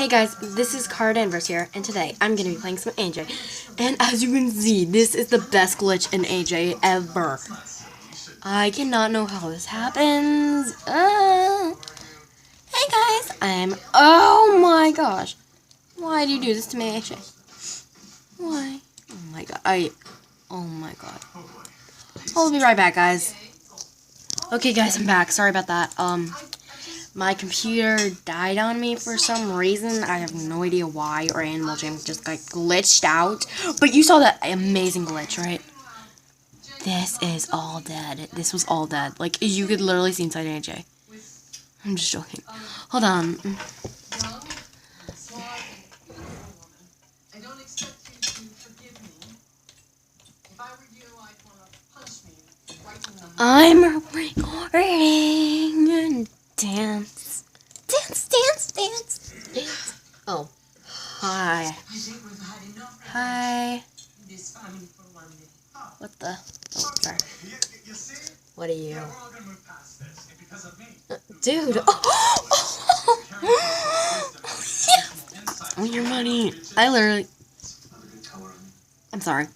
Hey guys, this is Card Danvers here, and today I'm going to be playing some AJ. And as you can see, this is the best glitch in AJ ever. I cannot know how this happens. Hey guys, oh my gosh. Why do you do this to me, AJ? Why? Oh my god, oh my god. I'll be right back, guys. Okay guys, I'm back. Sorry about that. My computer died on me for some reason. I have no idea why, or Animal Jam just got glitched out. But you saw that amazing glitch, right? This is all dead. This was all dead. Like, you could literally see inside AJ. I'm just joking. Hold on. I'm recording. Dance. Dance, dance, dance, dance. Oh. Hi. Hi. What the? Oh, sorry. What are you? Dude. Oh, your money. I literally... I'm sorry.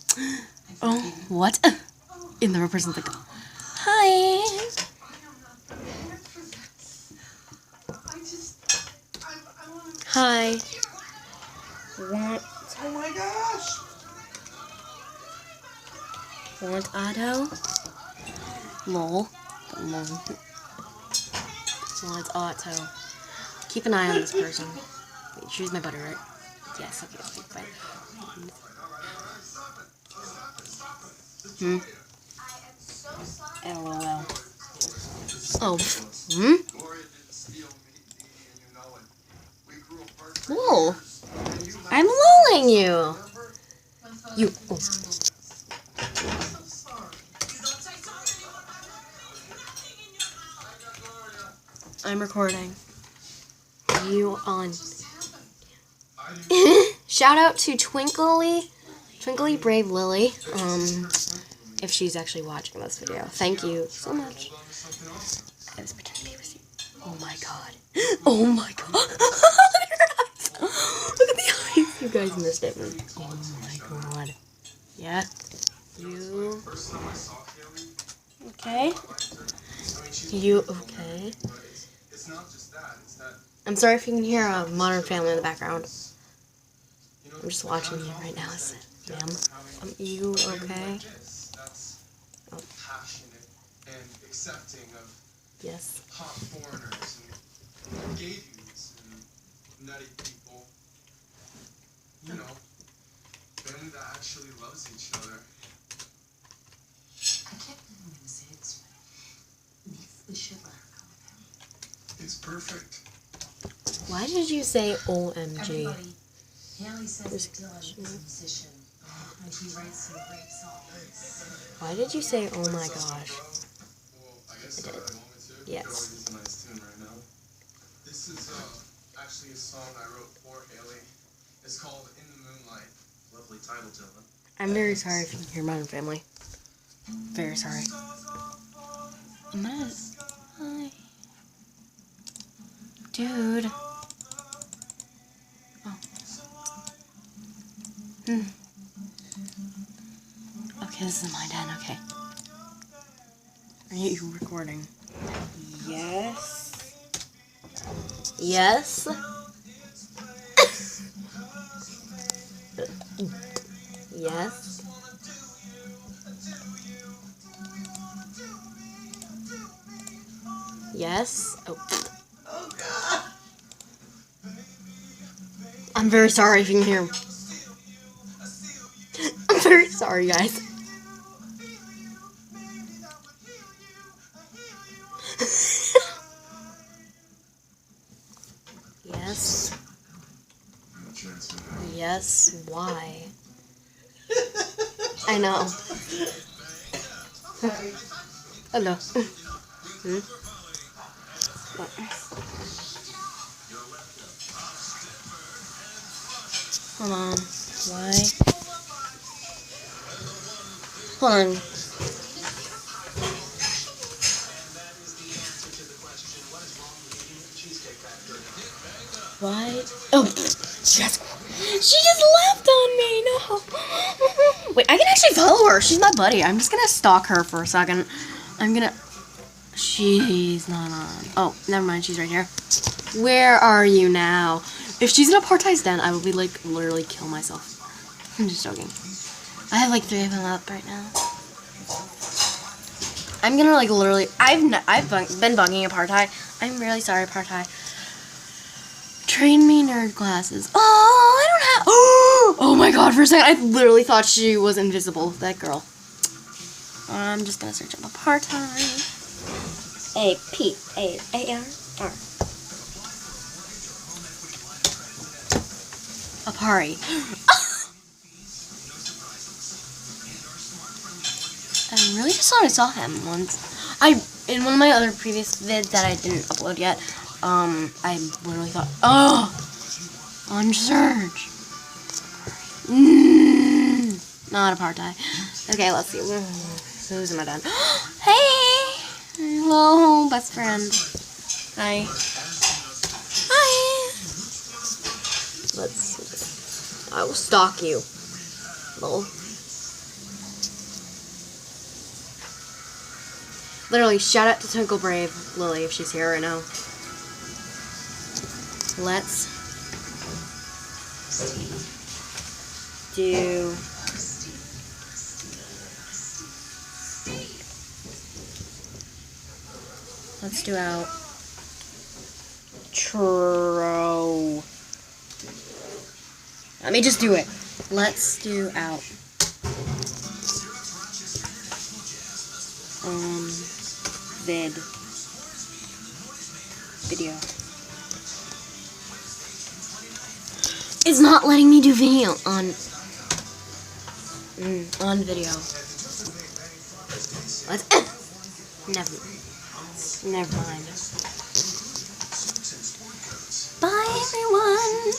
Oh, what? In the person's like... Hi. Hi. What? Oh my gosh. Want Otto? Lol. Want Otto. Keep an eye on this person. Wait, choose my butter, right? Yes, okay, fine. LOL. Oh. Whoa. I'm lulling you. You. Oh. I'm recording. You on. Shout out to Twinkly Brave Lily. If she's actually watching this video. Thank you so much. I was pretending to be received. Oh my god. Oh my god. Look at the eyes. You guys missed it. Oh my god. Yeah. You. Okay. You okay? I'm sorry if you can hear a Modern Family in the background. I'm just watching you right now. Ma'am. You okay? Oh. Yes. Hot foreigners and gay dudes and nutty people. You know, family that actually loves each other. I kept letting him say it's right. We should let her go with him. It's perfect. Why did you say OMG? Everybody, Haley says that Dylan is a musician, and he writes some great songs. Why did you say oh my gosh? Well, I guess I want me to. Yes. It's a nice tune right now. This is actually a song I wrote for Haley. It's called In the Moonlight. Lovely title, Dylan. I'm very sorry if you can hear Modern Family. Very sorry. I'm gonna... Hi. Dude. Oh. Okay, this is my den, okay. Are you recording? Yes. Yes. Yes. Yes. Oh. Oh, God. I'm very sorry if you can hear him. I'm very sorry, guys. Yes. Yes, why? I know. Hello. What? Hold on. Why? Hold on. Cheesecake factory. What? Oh, she just left on me. No. Wait, I can actually follow her. She's my buddy. I'm just gonna stalk her for a second. She's not on. Oh, never mind. She's right here. Where are you now? If she's in a Apartheid's den, I will be like literally kill myself. I'm just joking. I have like 3 of them up right now. I'm gonna like literally. I've been bugging Apartheid. I'm really sorry, Apartheid. Train me nerd glasses. Oh, I don't have. Oh my god! For a second, I literally thought she was invisible. That girl. I'm just gonna search up Apartheid. A-P-A-A-R-R. Apari. I really just thought I saw him once. In one of my other previous vids that I didn't upload yet, I literally thought, oh, on search. Not Apartheid. Okay, let's see. Who's in my den? Hey! Hello, best friend. Hi. Hi. I will stalk you. Lol. Literally, shout out to Twinkle Brave Lily if she's here right now. Let's do outro. Let me just do it. Let's do out. Video. It's not letting me do video on video. Let's never mind. Bye everyone.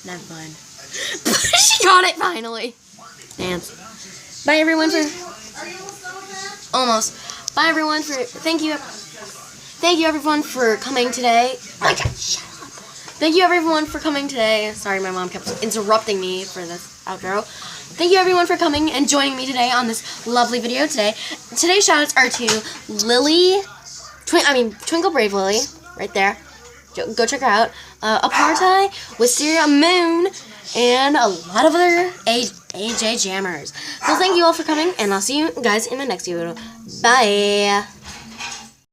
Never mind. She got it finally. Dance. Bye everyone for almost. Bye everyone for thank you everyone for coming today. Oh my god, shut up. Thank you everyone for coming today. Sorry, my mom kept interrupting me for this outro. Thank you everyone for coming and joining me today on this lovely video today. Today's shoutouts are to Lily, Twinkle Brave Lily, right there. Go check her out. Apartheid, Wisteria Moon, and a lot of other AJ Jammers. So thank you all for coming, and I'll see you guys in my next video. Bye.